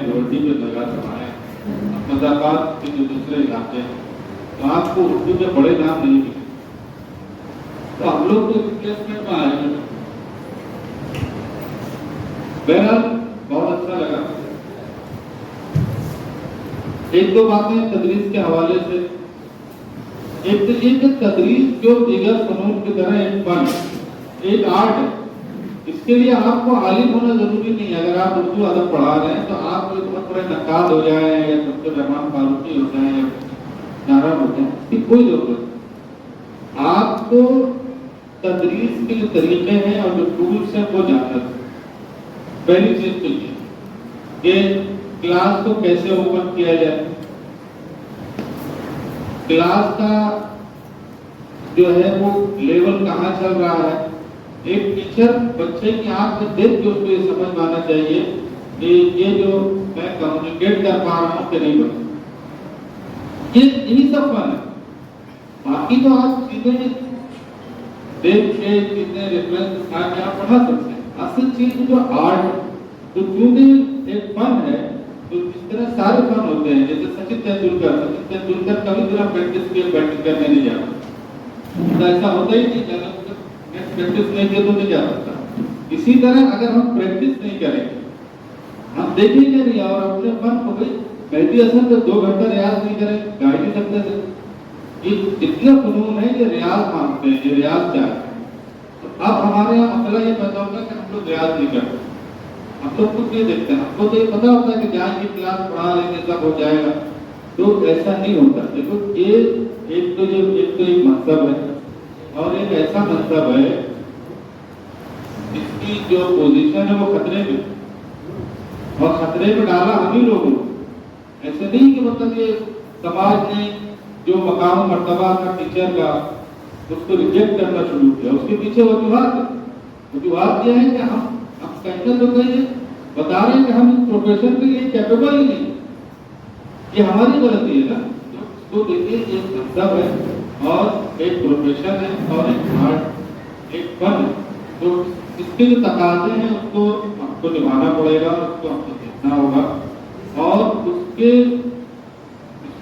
گوردی میں جگہ سمایا مزاقات کے جو دوسرے علاقے ہیں تو آپ کو اردو کے بڑے نام نہیں ملے. تو ہم لوگ تو ریپلیسمنٹ میں آئے ہیں. بہرحال بہت اچھا لگا. ایک دو باتیں تدریس کے حوالے سے. ایک تو یہ کہ تدریس جو دیگر فنون کی طرح ایک فن ایک آرٹ ہے. اس کے لیے آپ کو عالم ہونا ضروری نہیں ہے. اگر آپ اردو ادب پڑھا رہے ہیں تو آپ کوئی بہت بڑے نقاد ہو جائیں یا ڈاکٹر رحمان فاروقی ہو جائیں یا نارا ہو جائیں, اس کی کوئی ضرورت نہیں. آپ کو تدریس کے جو طریقے ہیں اور جو ٹولس ہیں وہ جاننا چاہیے. پہلی چیز تو یہ کہ کلاس کو کیسے اوپن کیا جائے, کلاس کا جو ہے وہ لیول کہاں چل رہا ہے. ایک ٹیچر بچے کی آنکھ میں دیکھ کے اس کو یہ سمجھ میں آنا چاہیے کہ یہ جو میں کمیونیکیٹ کر پا رہا ہوں کہ نہیں بتا. یہی سب فن ہے. باقی تو آپ چیزیں دیکھ کے چیزیں ریفرنس اٹھا کے آپ پڑھا سکتے ہیں. اصل چیز جو آرٹ ہے تو کیونکہ ایک فن ہے تو جس طرح سارے فن ہوتے ہیں, جیسے سچن تندولکر کبھی طرح پریکٹس کیے بیٹنگ کرنے نہیں جاتا, ایسا ہوتا ہی نہیں. پریکٹس نہیں کیا تو نہیں جا سکتا. اسی طرح اگر ہم پریکٹس نہیں کریں گے, ہم دیکھیں گے نہیں اور اپنے فن کو بھائی مہدی حسن تو 2 گھنٹہ ریاض نہیں کریں گا ہی نہیں سکتے تھے. یہ اتنے فنون ہیں یہ ریاض مانگتے ہیں, یہ ریاض چاہتے ہیں. تو اب ہمارے یہاں مسئلہ یہ پیدا ہوگا کہ ہم لوگ ریاض نہیں کرتے. ہم لوگ خود نہیں دیکھتے ہیں. ہم کو تو یہ پتا ہوتا ہے کہ جہاں یہ کلاس پڑھا لیں گے سب ہو جائے گا, تو ایسا نہیں ہوتا. دیکھو یہ ایک مقصد ہے اور ایک ایسا مطلب ہے اس کی جو پوزیشن ہے وہ خطرے میں, اور خطرے میں ڈالا ہم ہی لوگوں. ایسے نہیں کہ مطلب یہ سماج نے جو مقام و مرتبہ کا ٹیچر کا اس کو ریجیکٹ کرنا شروع کیا. اس کے پیچھے وجوہات یہ ہے کہ ہم کہتے تو کہیں بتا رہے ہیں کہ ہم اس پروفیشن کے لیے کیپیبل ہی نہیں. یہ ہماری غلطی ہے نا. تو دیکھیے ایک مطلب ہے اور ایک پروفیشن ہے اور ایک آرٹ ایک فن ہے. تو اس کے جو تقاضے ہیں اس کو ہم کو نبھانا پڑے گا, اس کو ہم کو دیکھنا ہوگا اور اس کے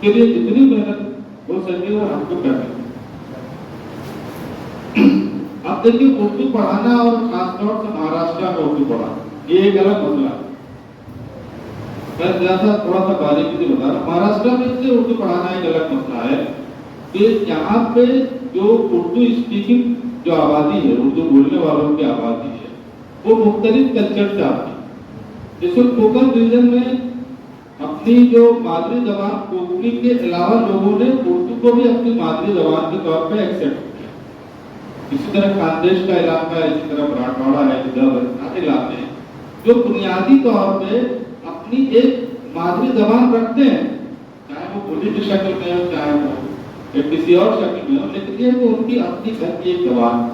لیے جتنی محنت ہو سکے وہ ہم کو کرنی. اب دیکھیے اردو پڑھانا اور خاص طور سے مہاراشٹر میں اردو پڑھانا یہ ایک الگ مسئلہ ہے. میں تھوڑا سا باریکی سے بتا رہا. مہاراشٹر میں سے اردو پڑھانا ایک الگ مسئلہ ہے کہ یہاں پہ جو اردو اسپیکنگ جو آبادی ہے, اردو بولنے والوں کی آبادی ہے, وہ مختلف کلچر سے آتی ہے. جیسے کوکن ریجن میں اپنی جو مادری زبان کوکنی کے علاوہ لوگوں نے اردو کو بھی اپنی مادری زبان کے طور پہ ایکسیپٹ کیا. اسی طرح خاندیش کا علاقہ ہے, اسی طرح مراٹھواڑہ ہے, سارے علاقے ہیں جو بنیادی طور پہ اپنی ایک مادری زبان رکھتے ہیں, چاہے وہ بولی کی شکل میں ہو چاہے وہ کسی اور شکل میں ہو, لیکن یہ وہ ان کی اپنی گھر کی ایک زبان.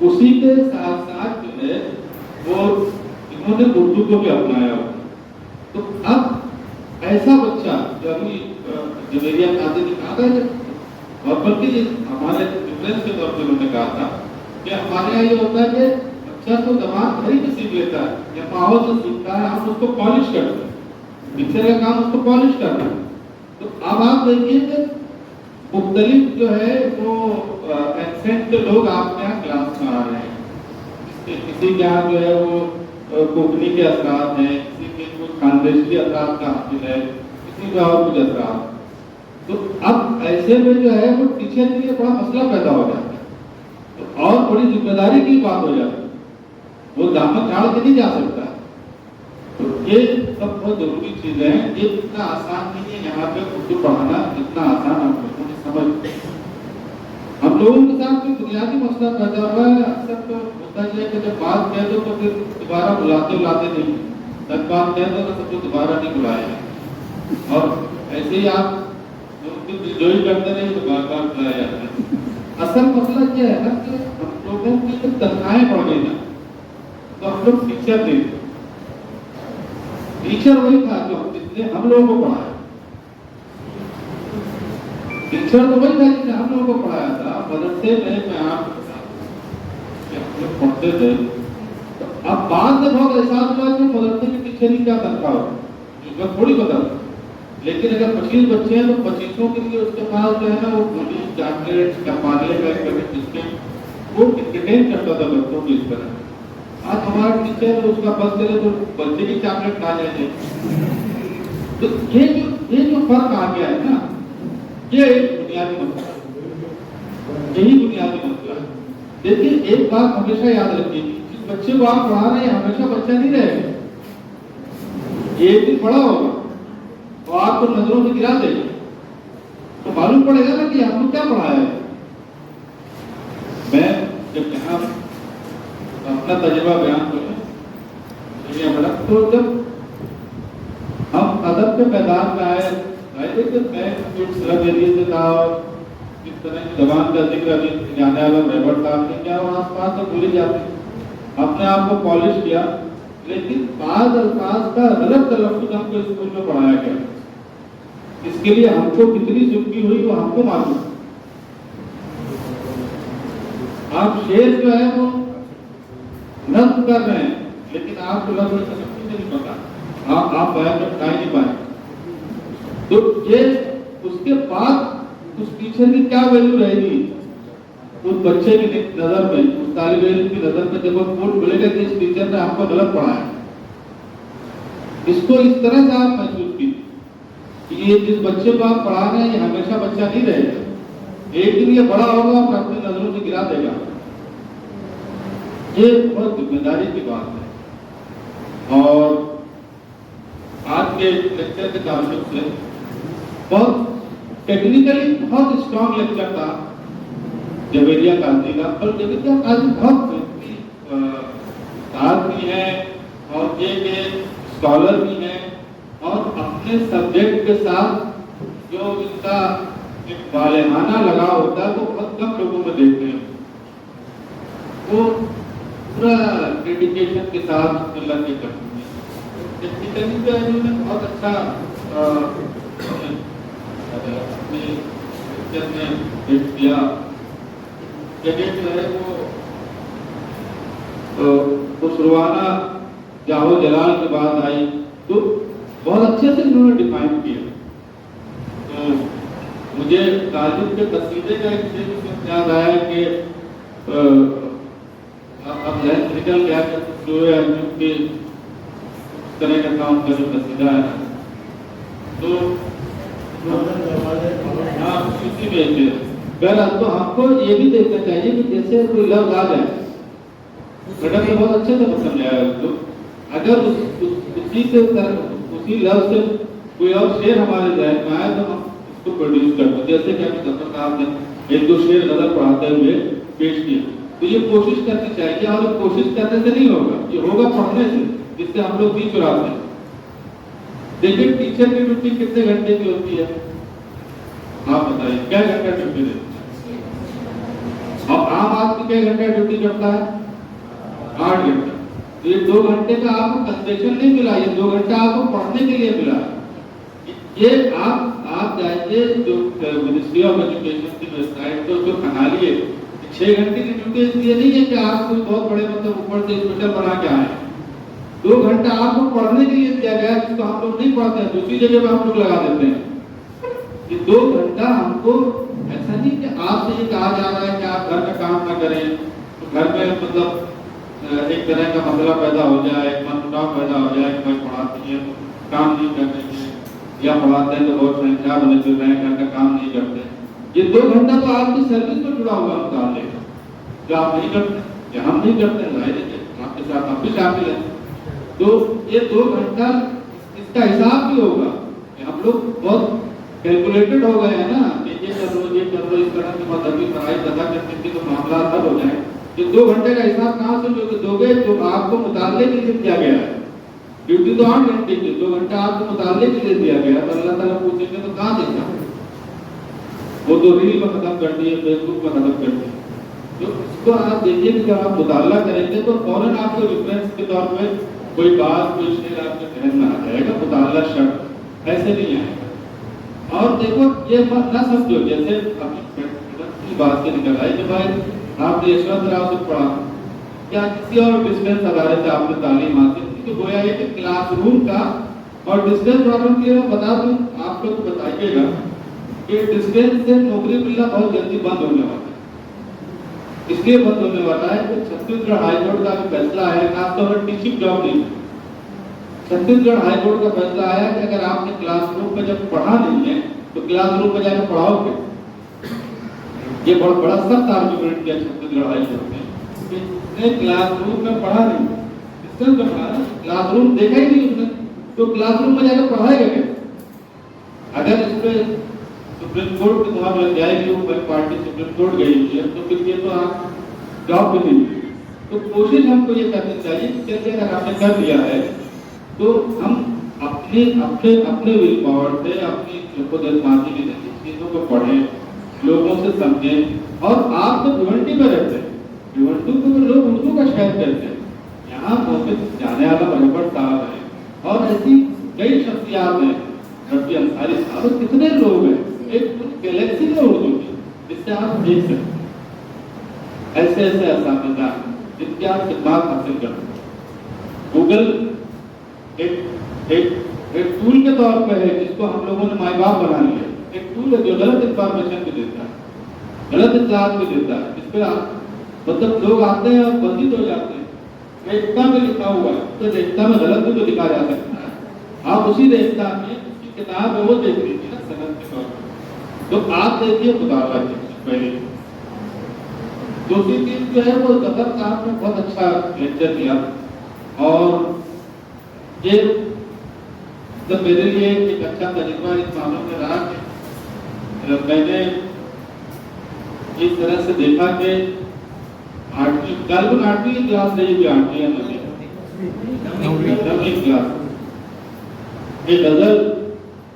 اسی کے ساتھ ساتھ جو ہے وہ انہوں نے اردو کو بھی اپنایا ہوا. تو اب ایسا بچہ جو ابھی جویریہ قاضی نے کہا تھا اور بلکہ ہمارے ڈفرینس کے طور پہ انہوں نے کہا تھا کہ ہمارے یہاں یہ ہوتا ہے کہ بچہ تو زبان گھر ہی سے سیکھ لیتا ہے یا ماحول سے سیکھتا ہے, ہم اس کو پالش کرتے ہیں. ٹیچر کا کام اس کو پالش کرنا ہے. تو اب آپ دیکھیے کہ مختلف جو ہے وہ ایکسنٹ کے لوگ آپ کے یہاں کلاس میں آ رہے ہیں. کسی کے یہاں جو ہے وہ کوکنی کے اثرات ہیں, کسی کے کچھ خاندیشی اثرات کا حاصل ہے, کسی کا اور کچھ اثرات. تو اب ایسے میں جو ہے وہ ٹیچر کے لیے بڑا مسئلہ پیدا ہو جاتا ہے, تو اور بڑی ذمہ داری کی بات ہو جاتی ہے. وہ دامن جھاڑ کے نہیں جا سکتا. تو یہ سب بہت ضروری چیزیں ہیں. یہ اتنا آسان نہیں ہے یہاں پہ اردو پڑھانا, اتنا آسان ہم لوگوں نے سمجھ. ہم لوگوں کے ساتھ کوئی بنیادی مسئلہ پیدا ہوا ہے. اکثر تو ہوتا یہ ہے کہ جب بات کہہ دو تو پھر دوبارہ بلاتے نہیں. جب بات کہہ دو تو سب کو دوبارہ نہیں بلایا, اور ایسے ہی آپ انجوائے کرتے رہے تو بار بار بلایا جاتا ہے. اصل مسئلہ کیا ہے نا کہ ہم لوگوں کی تنخواہیں بڑھ گئی نا, تو ہم لوگ ٹیچر نہیں تھے. ٹیچر وہی تھا جو جس نے ہم لوگوں کو پڑھایا. ٹیچر تو وہی تھا جس نے ہم لوگوں کو پڑھایا تھا. مدرسے میں آپ ہم لوگ پڑھتے تھے. اب بعد میں بہت احساس ہوا کہ مدرسے کے ٹیچر کی کیا تنخواہ ہوتی ہے. اس میں تھوڑی بدل. لیکن اگر 25 بچے ہیں تو 25 کے لیے اس کے پاس جو ہے نا وہ گولی چاکلیٹ یا پارلے کا ایک بسکٹ وہ انٹرٹین کرتا تھا بچوں کو اس طرح. آج ہمارا ٹیچر اس کا بس کرے تو بچے کی چاکلیٹ کھا جائیں گے. تو یہ جو فرق آ گیا ہے نا یہ ایک بنیادی مسئلہ ہے. یہی بنیادی مسئلہ ہے. دیکھیے ایک بات ہمیشہ یاد رکھیے جس بچے کو آپ پڑھا رہے ہیں ہمیشہ بچہ نہیں رہے گا. ایک دن بڑا ہوگا اور آپ کو نظروں سے گرا دے گا تو معلوم پڑے گا نا کہ ہم نے کیا پڑھایا ہے. میں جب یہاں اپنا تجربہ بیان کروں تو جب ہم ادب کے میدان میں آئے تھے میں سرحد ایریا سے تھا اور اس طرح کی زبان کا ذکر ابھی جانے والا ریبر صاحب نے کیا وہ آس پاس تو بھولی جاتے اپنے آپ کو پالش کیا. لیکن بعض الفاظ کا غلط تلفظ ہم کو اسکول میں پڑھایا گیا. اس کے لیے ہم کو کتنی زندگی ہوئی وہ ہم کو معلوم. آپ شعر جو ہے وہ نظم کر رہے ہیں لیکن آپ کو لفظ تلفظ نہیں پتا. آپ بیان میں بتا ہی نہیں پائے. تو یہ اس کے بعد اس ٹیچر کی کیا ویلیو رہے گی اس بچے کی نظر میں, اس طالب علم کی نظر میں جب وہ کوٹ ملے گا کہ اس ٹیچر نے آپ کو غلط پڑھایا. اس کو اس طرح سے آپ محسوس کی کہ یہ جس بچے کو آپ پڑھا رہے ہیں یہ ہمیشہ بچہ نہیں رہے گا. ایک دن یہ بڑا ہوگا اور اپنی نظروں سے گرا دے گا. یہ بہت ذمہ داری کی بات ہے. اور آج کے لیکچر کے تعلق سے بہت ٹیکنیکلی بہت اسٹرانگ لیکچر تھا جویریہ قاضی کا. اور جویریہ قاضی بہت استاد بھی ہیں اور یہ اسکالر بھی ہیں اور اپنے سبجیکٹ کے ساتھ جو ان کا ایک بالغانہ لگاؤ ہوتا ہے وہ بہت کم لوگوں میں دیکھتے ہیں. وہ پورا ڈیڈیکیشن کے ساتھ اللہ کے کرتے ہیں. ٹیکنیکلی جو ہے انہوں نے بہت اچھا اپنے لیکچر میں پیش کیا. جگہ جو ہے وہ شروعانہ جاہو جلال کے بعد آئی تو بہت اچھے سے انہوں نے ڈیفائن کیا. تو مجھے طالب کے قصیدے کا ایک شعر یاد آیا کہ اب ذہن نکل گیا کہ سورہ انجم کے اس طرح کا کام کا جو قصیدہ ہے تو ہاں اسی میں تو ہم کو یہ بھی دیکھنا چاہیے کہ جیسے کوئی لفظ آ جائے میڈم نے بہت اچھے سے سمجھایا اس کو. اگر اسی لفظ سے کوئی اور شعر ہمارے ذہن میں آئے تو ہم اس کو پروڈیوس کرتے ہیں. جیسے کہ ابھی ڈاکٹر صاحب نے ایک دو شعر غزل پڑھاتے ہوئے پیش کیے تو یہ کوشش کرنی چاہیے. اور کوشش کرنے سے نہیں ہوگا, یہ ہوگا پڑھنے سے جس سے ہم لوگ بھی چراتے ہیں. دیکھیں ٹیچر کی ڈیوٹی کتنے گھنٹے کی ہوتی ہے آپ بتائیے, کیا گھنٹہ ڈیوٹی دیتے ہیں؟ اور عام آدمی کیا گھنٹہ ڈیوٹی کرتا ہے 8 گھنٹہ. تو یہ 2 گھنٹے کا آپ کو کنسیشن نہیں ملا, یہ 2 گھنٹہ آپ کو پڑھنے کے لیے ملا. یہ آپ جائیے جو منسٹری آف ایجوکیشن کی ویب سائٹ تو جو کھنالیے 6 گھنٹے کی ڈیوٹی اس لیے نہیں ہے کہ آپ کوئی بہت بڑے مطلب اوپر سے اسپیشل بنا کے آئے. 2 گھنٹہ آپ کو پڑھنے کے لیے دیا گیا ہے جس کو ہم لوگ نہیں پڑھتے ہیں, دوسری جگہ پہ ہم لوگ لگا دیتے ہیں. یہ 2 گھنٹہ ہم کو ایسا نہیں کہ آپ سے یہ کہا جا رہا ہے کہ آپ گھر کا کام نہ کریں تو گھر میں مطلب ایک طرح کا مسئلہ پیدا ہو جائے, منمٹاؤ پیدا ہو جائے کہ بھائی پڑھاتی ہیں تو کام نہیں کر رہے ہیں یا پڑھاتے ہیں تو بہت سنکھیا بنے پھر رہے ہیں گھر کا کام نہیں کرتے. یہ 2 گھنٹہ تو آپ کی سروس سے جڑا ہوا متعلق ہے جو آپ نہیں کرتے, جو ہم نہیں کرتے ظاہر ہے آپ کے ساتھ ہم بھی شامل ہیں. تو یہ 2 گھنٹہ اس کا حساب بھی ہوگا کہ ہم لوگ بہت کیلکولیٹڈ ہو گئے ہیں نا کہ یہ کر لو اس طرح کی مذہبی فرائض ادا کرنے کے تو معاملات حل ہو جائیں. یہ 2 گھنٹے کا حساب کہاں سے دو گے جو آپ کو مطالعے کے لیے دیا گیا ہے. ڈیوٹی تو 8 گھنٹے کی, 2 گھنٹہ آپ کو مطالعے کے لیے دیا گیا تو اللہ تعالیٰ پوچھیں گے تو کہاں دیتا ہے؟ وہ تو ریل میں ختم کر دیے, فیس بک میں ختم کر دیے. تو اس کو آپ دیکھیے کہ جب آپ مطالعہ کریں گے تو فوراً آپ کو ریفرنس کے طور پہ کوئی بات کوئی شعر آپ کے ذہن میں آ جائے گا. مطالعہ شرط ایسے نہیں آئے گا. اور دیکھو یہ بات نہ سمجھو جیسے ابھی بات سے نکل آئی کہ بھائی آپ نے یشونت راؤ سے پڑھا یا کسی اور ڈسٹینس ادارے سے آپ نے تعلیم حاصل کی تو گویا یہ کہ کلاس روم کا اور ڈسٹینس والوں کے لیے بتا دوں آپ کو، تو بتائیے گا کہ ڈسٹینس سے نوکری ملنا بہت جلدی بند ہونے والا ہے۔ اس لیے بند ہونے والا ہے کہ چھتیس گڑھ ہائی کورٹ کا بھی فیصلہ ہے، خاص طور پر ٹیچنگ جاب نہیں، چھتیس گڑھ ہائی کورٹ کا فیصلہ آیا کہ اگر آپ نے کلاس روم میں جب پڑھا نہیں ہے تو کلاس روم میں جا کے پڑھاؤ گے۔ یہ بہت بڑا سخت آرگومنٹ کیا چھتیس گڑھ ہائی کورٹ نے کہ اس نے کلاس روم میں پڑھا نہیں، ڈسٹینس میں پڑھا، کلاس روم دیکھا ہی نہیں اس نے، تو کلاس روم میں جا کے پڑھائے گا کیا؟ اگر اس پہ سپریم کورٹ کی دھار لگ جائے گی، وہ پارٹی سپریم کورٹ گئی ہوئی ہے، تو پھر یہ تو آپ جاب بھی نہیں ملے۔ تو کوشش ہم کو یہ کرنی چاہیے کہ جیسے اگر آپ نے کر لیا ہے تو ہم اپنے ول پاور سے اپنی خود اعتمادی کی چیزوں کو پڑھیں، لوگوں سے سمجھیں۔ اور آپ تو بھیونڈی میں رہتے ہیں، بھیونڈی کو لوگ اردو کا شہر کہتے ہیں، یہاں بہت جانے والا ربڑ صاحب ہے اور ایسی کئی شخصیات ہیں، رفیع انصاری صاحب، کتنے لوگ ہیں، ایک گلیکسی ہے اردو کی جس سے آپ دیکھ سکتے ہیں، ایسے ایسے اساتذہ جن کی آپ خدمات حاصل کرتے ہیں۔ گوگل ایک ٹول کے طور پہ ہے جس کو ہم لوگوں نے مائی باپ بنا لیا، ایک ٹول ہے جو غلط انفارمیشن بھی دیتا ہے، غلط اطلاعات بھی دیتا ہے، اس پہ مطلب لوگ آتے ہیں اور بندید ہو جاتے ہیں۔ ریختہ میں لکھا ہوا ہے تو ریختہ میں غلط بھی تو لکھا جا سکتا ہے، آپ اسی ریختہ میں اس کی کتاب ہے وہ دیکھ لیجیے نا سند کے طور پر، تو آپ دیکھیے مطالعہ کیجیے پہلے۔ دوسری چیز جو ہے وہ ظفر صاحب نے بہت اچھا لیکچر دیا، اور یہ جب میرے لیے ایک اچھا تجربہ اس معاملے میں رہا کہ میں نے اس طرح سے دیکھا کہ غالباً 8ویں کلاس رہی تھی، 8ویں یا 9ویں کلاس، یہ غزل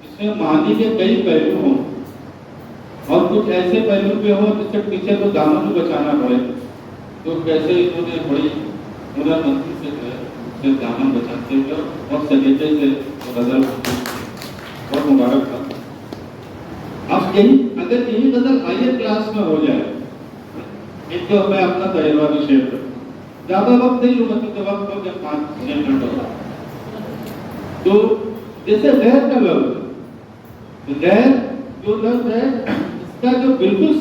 اس میں معنی کے کئی پہلو ہوں اور کچھ ایسے پہلو پہ ہوں جس سے ٹیچر کو دامن کو بچانا پڑے، تو کیسے انہوں نے بڑی ہنر مندی سے دامن بچاتے ہوئے اور سلیقے سے غزل بہت مبارک تھا۔ اب یہی اگر یہی غزل ہائر کلاس میں ہو جائے، ایک تو میں اپنا تجربہ بھی شیئر کروں، زیادہ وقت نہیں لوں کیونکہ وقت ہو گیا 5-6 منٹ ہوگا، تو جیسے غیر کا لفظ، غیر جو لفظ ہے اس کا جو بالکل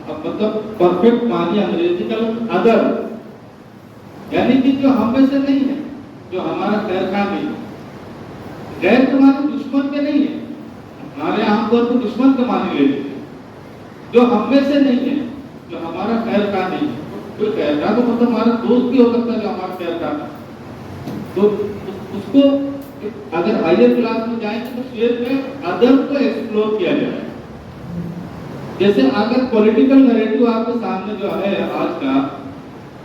مطلب پرفیکٹ معنی انگریزی کا لفظ ادر، یعنی کہ جو ہم میں سے نہیں ہے، جو ہمارا خیر خواہ نہیں ہے، غیر کے معنی دشمن کے نہیں ہے، ہمارے عام طور پر دشمن کے معنی لے لیتے ہیں، جو ہم میں سے نہیں ہے، جو ہمارا خیر خواہ نہیں ہے، کوئی خیر خواہ تو مطلب ہمارا دوست بھی ہو سکتا ہے جو ہمارا خیر خواہ ہے، تو اس کو اگر ہائر کلاس میں جائیں تو شعر میں ادب کو ایکسپلور کیا جائے۔ جیسے اگر پولیٹیکل نیریٹو آپ کے سامنے جو ہے آج کا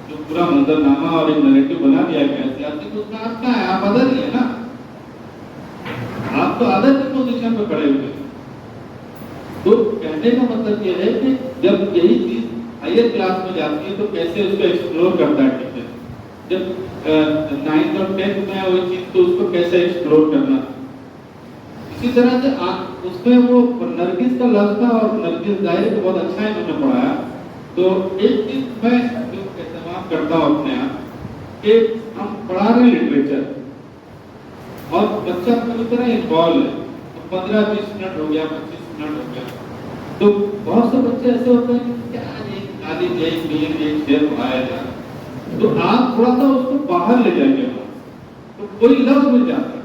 جو پورا منظرنامہ اور ایک نیریٹو بنا دیا گیا سیاسی، تو اس کا آپ کیا ہے؟ آپ ادر ہی ہے نا، آپ تو ادر کی پوزیشن پہ کھڑے ہوئے ہیں۔ تو کہنے کا مطلب یہ ہے کہ جب یہی چیز ہائر کلاس میں جاتی ہے تو کیسے اس کو ایکسپلور کرتا ہے ٹیچر، جب 9th اور 10th میں وہی چیز تو اس کو کیسے ایکسپلور کرنا۔ اسی طرح سے اس میں وہ نرگس کا لفظ تھا، اور نرگس ظاہر ہے بہت اچھا انہوں نے پڑھایا۔ تو ایک چیز میں جو اہتمام کرتا ہوں اپنے آپ کہ ہم پڑھا رہے ہیں لٹریچر اور بچہ پوری طرح انوالو ہے، 15-20 منٹ ہو گیا، 25 منٹ ہو گیا، تو بہت سے بچے ایسے ہوتے ہیں کہ کیا ایک خالی ایک میر ایک شعر پڑھایا جائے، تو آپ تھوڑا سا اس کو باہر لے جائیں گے، تو کوئی لفظ مل جاتا ہے،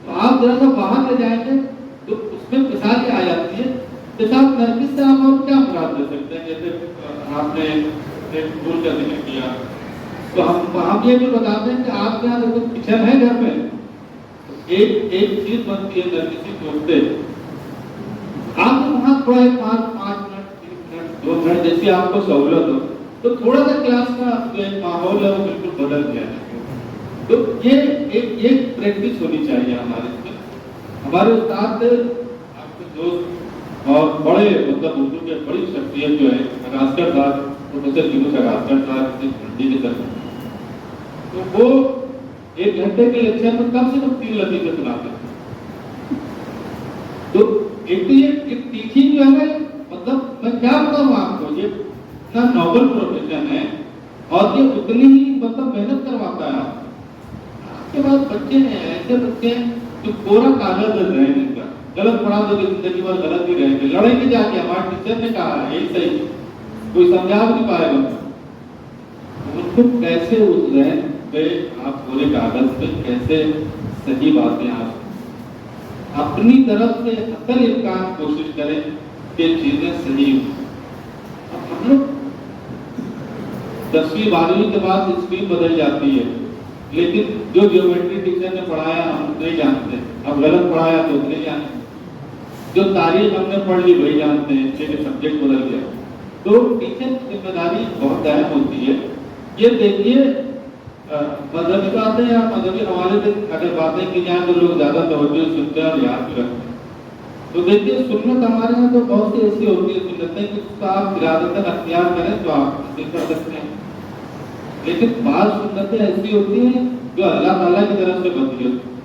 تو آپ ذرا سا باہر لے جائیں گے تو اس میں مثال آ جاتی ہے۔ جیسا آپ نرگس سے آپ اور کیا مراد لے سکتے ہیں؟ جیسے آپ نے ایک پھول کا ذکر کیا، تو ہم یہ بھی بتاتے ہیں کہ آپ کے یہاں دیکھو کچن ہے گھر میں، ایک چیز بنتی ہے نرگسی کوفتے، آپ وہاں تھوڑا 5 منٹ 3 منٹ 2 منٹ جیسی آپ کو سہولت ہو، تو تھوڑا سا کلاس کا جو ایک ماحول ہے وہ بالکل بدل گیا ہے۔ تو یہ پریکٹس ہونی چاہیے ہمارے استاد آپ کے دوست اور بڑے مطلب اردو کے بڑی شخصیت جو ہے اگاسکر صاحب، پروفیسر یونس اگاسکر صاحب منڈی کے طرف، تو وہ 1 گھنٹے کے لیکچر میں کم سے کم 3 لطیفے سناتے ہیں۔ تو ایک تو یہ ٹیچنگ جو ہے نا، مطلب میں کیا بتاؤں آپ کو، یہ اتنا نوبل پروفیشن ہے اور یہ اتنی ہی مطلب محنت کرواتا ہے۔ آپ کے پاس بچے ہیں، ایسے بچے ہیں تو پورا کاغذ رہے ان کا غلط پڑھا دو گے زندگی بھر غلط ہی رہیں گے, لڑیں گے جا کے. ہمارے ٹیچر نے کہا ہے یہی صحیح, کوئی سمجھا بھی نہیں پائے گا. ان کو کیسے اس ذہن پہ آپ پورے کاغذ پہ کیسے صحیح باتیں آپ اپنی طرف سے حتی الامکان کوشش کریں کہ چیزیں صحیح ہوں. اب ہم لوگ 10ویں 12ویں کے بعد اسکرین بدل جاتی ہے, لیکن جو جیومیٹری ٹیچر نے پڑھایا ہم نہیں جانتے, اب غلط پڑھایا تو نہیں جانتے. جو تاریخ ہم نے پڑھ لی وہی جانتے ہیں, لیکن سبجیکٹ بدل گیا. تو ٹیچر کی ذمہ داری بہت اہم ہوتی ہے. یہ دیکھیے مذہبی باتیں یا مذہبی حوالے سے اگر باتیں کی جائیں تو لوگ زیادہ توجہ سنتے ہیں اور یاد بھی رکھتے ہیں. تو دیکھیے سنت ہمارے یہاں تو بہت سی ایسی ہوتی ہے سنتیں کہ اس کا آپ ارادتاً اختیار کریں تو آپ حاصل کر سکتے ہیں, لیکن بعض سنتیں ایسی ہوتی ہیں جو اللہ تعالیٰ کی طرف سے بنتی ہوتی ہیں.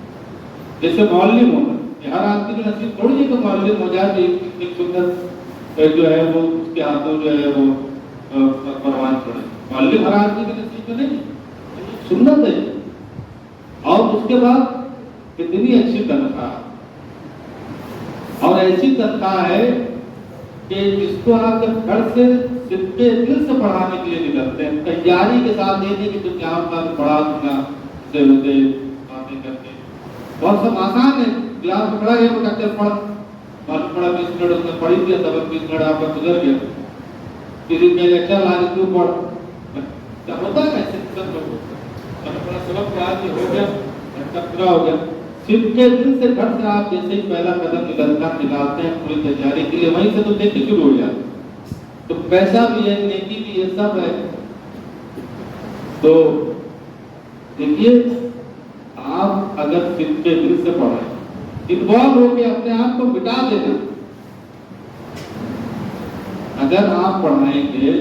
جیسے معلم ہونا, ہر آدمی کی نصیب تھوڑی ہے کہ معلم ہو جائے. ایک سنت جو ہے وہ اس کے ہاتھوں جو ہے وہ پروان چڑھے. معلم ہر آدمی کی نصیب میں نہیں, سنت ہے. اور اس کے بعد کتنی اچھی تنخواہ, اور ایسی تنخواہ ہے کہ جس کو آپ جب گھر سے صرف دل سے پڑھانے کے لیے نکلتے ہیں, تیاری کے ساتھ یہ نہیں کہ جو کیا ہوتا ہے پڑھا دوں گا سے باتیں کر کے. بہت سب آسان ہے, کلاس میں پڑھا گیا وہ کہتے پڑھ, معلوم پڑھا 20 منٹ اس نے پڑھی دیا, سبق 20 منٹ آپ کا گزر گیا. کسی نے چل آج تو پڑھ, کیا ہوتا ہے ایسے سب لوگ سبق پڑھا دیا ہو گیا پورا ہو گیا. صرف کے دل سے گھر سے آپ جیسے ہی پہلا قدم نکالتے ہیں پوری تیاری کے لیے, وہیں سے تو دیکھتے شروع ہو جاتے. تو پیسہ بھی ہے, نیکی بھی ہے, سب ہے. تو دیکھیے آپ اگر صرف کے دل سے پڑھیں, انوالو ہو کے اپنے آپ کو مٹا دینا. اگر آپ پڑھائیں گے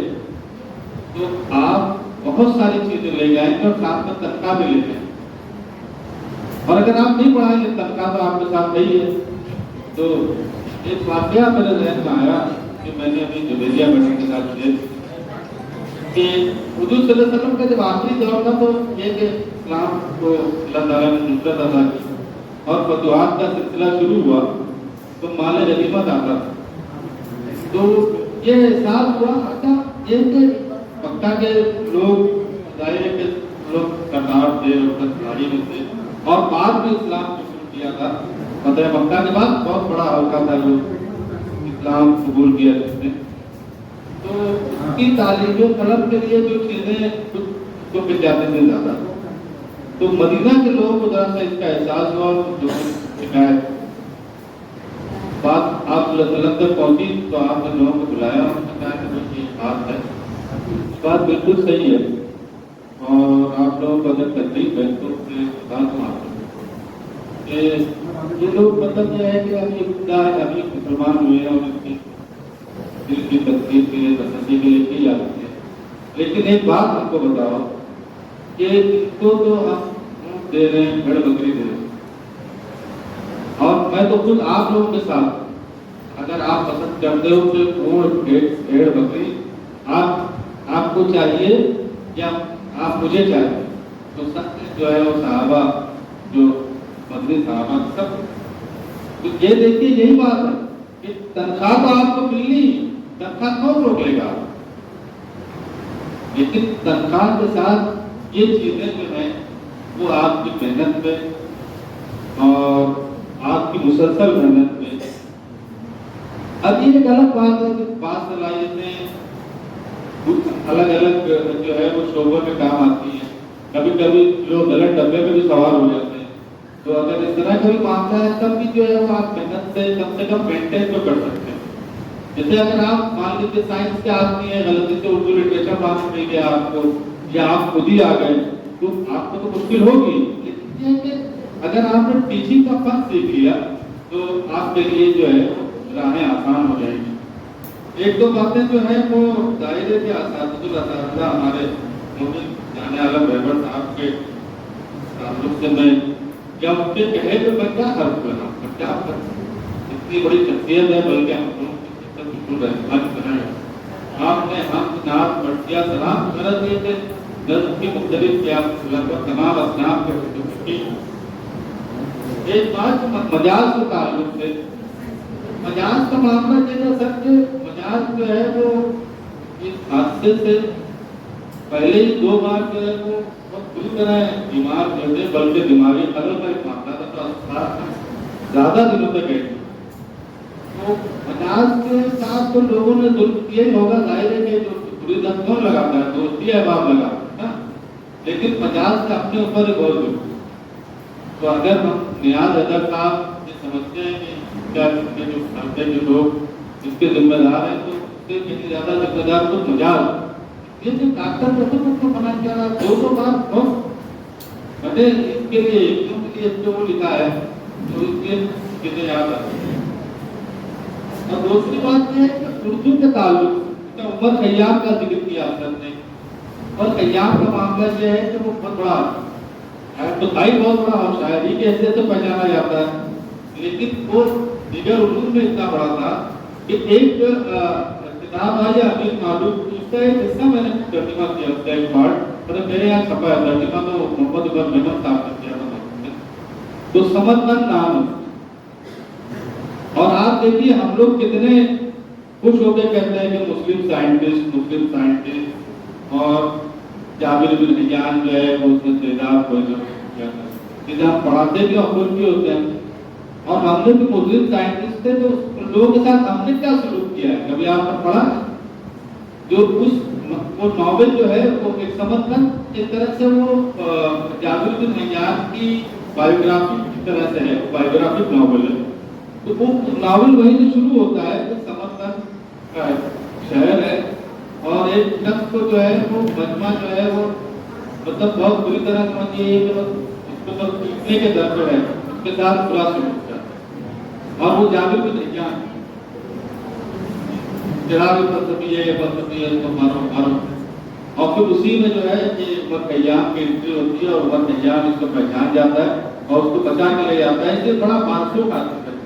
تو آپ بہت ساری چیزیں لے جائیں گے اور ساتھ میں تنخواہ بھی لے جائیں گے. اور اگر آپ نہیں پڑھائیں گے تنخواہ تو آپ کے ساتھ نہیں ہے. تو ایک واقعہ میرے ذہن میں آیا کہ میں نے ابھی جبیلیہ بیٹھنے کے ساتھ کیا کہ حضور صلی اللہ علیہ وسلم کا جب آخری دور تھا تو یہ کہ اسلام کو اللہ تعالیٰ نے نصرت عطا کی اور فتوحات کا سلسلہ شروع ہوا تو مال غنیمت آتا تھا. تو یہ احساس ہوا اچھا یہ کہ مکہ کے لوگ ظاہر ہے کہ لوگ کرنار تھے اور کھلاڑی میں تھے, اور بعد میں اسلام کو شروع کیا تھا. فتح مکہ کے بعد بہت بڑا حلقہ تھا جو اسلام قبول کیا جس نے. تو اس کی تعلیم و طلب کے لیے جو چیزیں تو مل جاتے تھے زیادہ. تو مدینہ کے لوگوں کو ذرا سا اس کا احساس ہوا جو شکایت بات آپ صلی اللہ علیہ وسلم تک پہنچی تو آپ نے لوگوں کو بلایا اور کہا کہ یہ بات ہے, بات بالکل صحیح ہے اور آپ لوگوں کو اگر تکلیف ہے تو بات معاف کہ یہ لوگ مطلب یہ ہے کہ ابھی مسلمان ہوئے ہیں اور اس کی دل کی تکلیف کے لیے تسلی کے لیے کی جاتی ہے. لیکن ایک بات ہم کو بتاؤ کہ ان کو تو ہم دے رہے ہیں, بھیڑ بکری دے رہے ہیں, اور میں تو خود آپ لوگوں کے ساتھ اگر آپ پسند کرتے ہو کہ اونٹ بھیڑ بکری آپ کو چاہیے یا آپ مجھے چاہیے, تو سب جو ہے وہ صحابہ جو مدنی صحابہ سب تو یہ دیکھیے یہی بات ہے کہ تنخواہ تو آپ کو ملنی, تنخواہ کون روک لے گا, لیکن تنخواہ کے ساتھ یہ چیزیں جو ہیں وہ آپ کی محنت پہ اور آپ کی مسلسل محنت پہ. اب یہ غلط بات ہے کہ بعض صلاحیتیں الگ الگ جو ہے وہ شعبوں میں کام آتی ہیں. کبھی کبھی لوگ غلط ڈبے میں بھی سوار ہو جاتے ہیں. تو اگر اس طرح کا بھی معاملہ ہے تب بھی جو ہے وہ آپ محنت سے کم مینٹین تو کر سکتے ہیں. جیسے اگر آپ مان لیجیے سائنس کے آدمی ہیں, غلطی سے اردو لٹریچر پاس مل گیا آپ کو یا آپ خود ہی آ گئے تو آپ کو تو مشکل ہوگی. لیکن یہ کہ اگر آپ نے ٹیچنگ کا فن سیکھ لیا تو آپ کے لیے جو ہے راہیں آسان ہو جائیں گی. ایک دو باتیں جو ہیں وہ ظاہر ہے کہ اساتذہ ہمارے جانے عالم رہبر صاحب کے تعلق سے میں کیا ان کے کہے تو میں کیا فرق لگا, میں کیا فرق, اتنی بڑی شخصیت ہے بلکہ ہم لوگوں کی بالکل رہنمائی بنائے. آپ نے ہم جناب مرثیہ سلام کر دیے تھے نظم کی مختلف کیا لگ بھگ تمام اصناف کے ایک بات مجاز کے تعلق سے، مجاز کا معاملہ جیسا سر کہ مجاز جو ہے وہ اس حادثے سے پہلے ہی 2 بار جو ہے وہ بہت بری طرح بیمار ہوئے تھے، بلکہ دماغی خلل کا ایک معاملہ تھا، تو اسپتال زیادہ دنوں تک گئے تھے۔ تو مجاز کے ساتھ تو لوگوں نے ظلم کیا ہی ہوگا، ظاہر ہے کہ جو بری دم کون لگاتا ہے، دوستی احباب لگاتا ہے، لیکن مجاز کا اپنے اوپر ایک اور ظلم۔ تو اگر ہم نیاز ادا صاحب یہ سمجھتے ہیں کہ کیا اس کے جو خرچے کے لوگ اس کے ذمہ دار ہیں، تو اس سے کتنی زیادہ ذمہ دار تو مجاز، یہ جو ڈاکٹر جیسے کو منع کیا رہا 2 بار بہت بڑے اس کے لیے ایکوں کے لیے جو وہ لکھا ہے تو اس کے کتنے یاد آتے ہیں۔ اور دوسری بات یہ ہے کہ اردو کے تعلق عمر خیام کا ذکر کیا سر نے، اور خیام کا معاملہ یہ ہے کہ وہ بہت بڑا ابتدائی بہت بڑا اور شاعری کے حیثیت سے پہچانا جاتا ہے، لیکن وہ دیگر علوم میں اتنا بڑا تھا کہ ایک کتاب ہے امیر معلوم، اس کا ایک حصہ میں نے ترجمہ کیا، اس کا ایک پارٹ مطلب میرے یہاں چھپا ہے، ترجمہ تو محمد عمر محمد صاحب نے کیا تھا، تو سمجھنا نام۔ اور آپ دیکھیے ہم لوگ کتنے خوش ہو کے کہتے ہیں کہ مسلم سائنٹسٹ اور جابر بن حیان جو ہے وہ اس نے تعداد کو ہم پڑھاتے بھی اور خود بھی ہوتے ہیں، اور ہم نے بھی مسلم سائنٹسٹ تھے، تو لوگوں کے ساتھ ہم نے کیا سلوک کیا ہے کبھی آپ نے پڑھا؟ جو وہ ناول جو ہے وہ ایک سمجھن ایک طرح سے وہ جابر بن حیان کی بایوگرافی کی طرح سے ہے، بایوگرافک ناول ہے، تو وہ ناول وہیں سے شروع ہوتا ہے کہ سمجھن کا شہر ہے، اور ایک شخص کو جو ہے وہ مجمع جو ہے وہ مطلب بہت بری طرح سمجھیے کہ اس کو بس پیٹنے کے در پہ ہے، اس کے ساتھ برا سلوک کرتا ہے، اور وہ جابر بن حیان چراغ فلسفی ہے، فلسفی ہے، اس کو مارو، اور پھر اسی میں جو ہے یہ عمر خیام کی انٹری ہوتی ہے، اور عمر خیام اس کو پہچان جاتا ہے اور اس کو بچا کے لے جاتا ہے، اس سے بڑا مانسوخ آتا ہے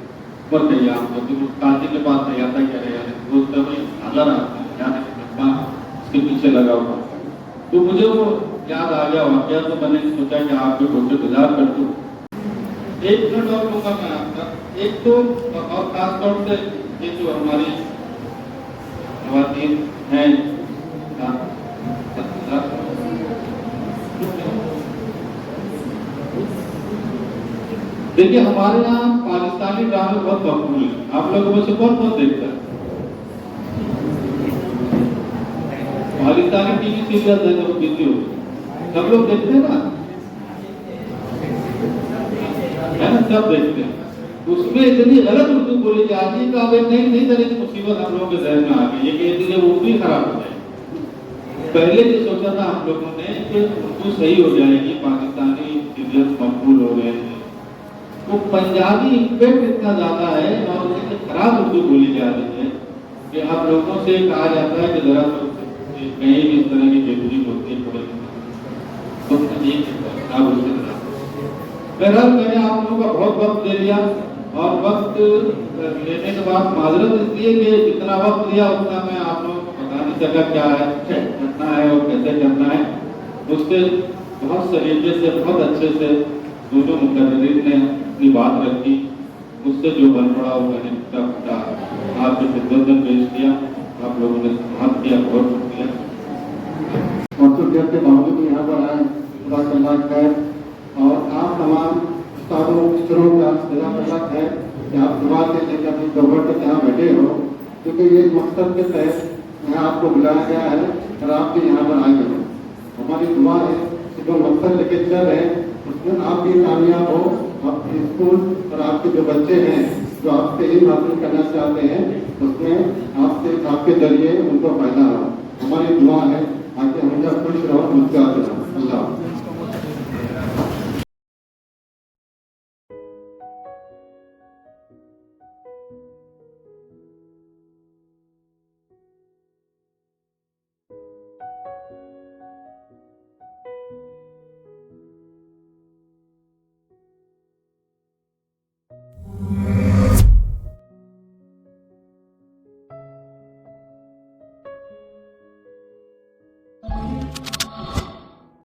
عمر خیام کو، کہ اس قاضی کے پاس لے جاتا ہے، کیا رہے ہیں وہ تبھی حاضر آتا ہے اس کے پیچھے لگا ہوا، تو مجھے وہ یاد آ گیا واقعہ، تو میں نے سوچا کہ آپ کے بہت انتظار کر دوں۔ 1 منٹ اور لوں گا میں آپ کا، ایک تو اور خاص طور سے یہ جو ہماری خواتین ہیں، دیکھیے ہمارے یہاں پاکستانی ڈرامے بہت مقبول ہیں، آپ لوگوں میں سے کون کون دیکھتا ہے؟ پاکستانی ٹی وی سیریل ہے جو کسی ہو سب لوگ دیکھتے ہیں نا، سب دیکھتے ہیں، اس میں اتنی غلط اردو بولی جاتی ہے کہ اب ایک نئی طرح کی مصیبت ہم لوگوں کے ذہن میں آ گئی ہے کہ ایک دن وہ بھی خراب ہو جائے گی۔ پہلے یہ سوچا تھا ہم لوگوں نے کہ اردو صحیح ہو جائے گی، پاکستانی سیریل مقبول ہو رہے ہیں، وہ پنجابی امپیکٹ اتنا زیادہ ہے اور اتنی خراب اردو بولی جا رہی ہے کہ اب لوگوں سے کہا جاتا ہے کہ ذرا کہیں بھی اس طرح کی بہتری ہوتی ہے تھوڑے تو آپ اس سے بہرحال میں نے آپ لوگوں کا بہت وقت دے لیا، اور وقت لینے کے بعد معذرت اس لیے کہ جتنا وقت لیا اتنا میں آپ لوگوں کو بتا نہیں سکا کیا ہے کرنا ہے اور کیسے کرنا ہے، اس سے بہت سلیقے سے بہت اچھے سے دونوں مقررین نے اپنی بات رکھی، اس سے جو بن پڑا وہ میں نے آپ کی خدمت میں پیش کیا، آپ لوگوں نے سماعت کیا، بہت شکریہ۔ موصولیت کے باوجود یہاں پر آئے، خدا کا لاکھ خیر، اور آپ تمام استادوں ٹیچروں کا جزاک اللہ خیر کہ آپ دعا سے لے کر اپنی دوبر تک یہاں بیٹھے ہو، کیونکہ یہ مقصد کے تحت یہاں آپ کو بلایا گیا ہے اور آپ بھی یہاں پر آئے ہو۔ ہماری دعا ہے کہ جو مقصد لے کے چل رہے ہیں اس میں آپ بھی کامیاب ہو، آپ کے اسکول اور آپ کے جو بچے ہیں جو آپ سے علم حاصل کرنا چاہتے ہیں اس میں آپ کے ذریعے ان کو فائدہ ہو۔ ہماری دعا ہے تاکہ ہمیشہ خوش رہو، مسکراتے رہو۔ اللہ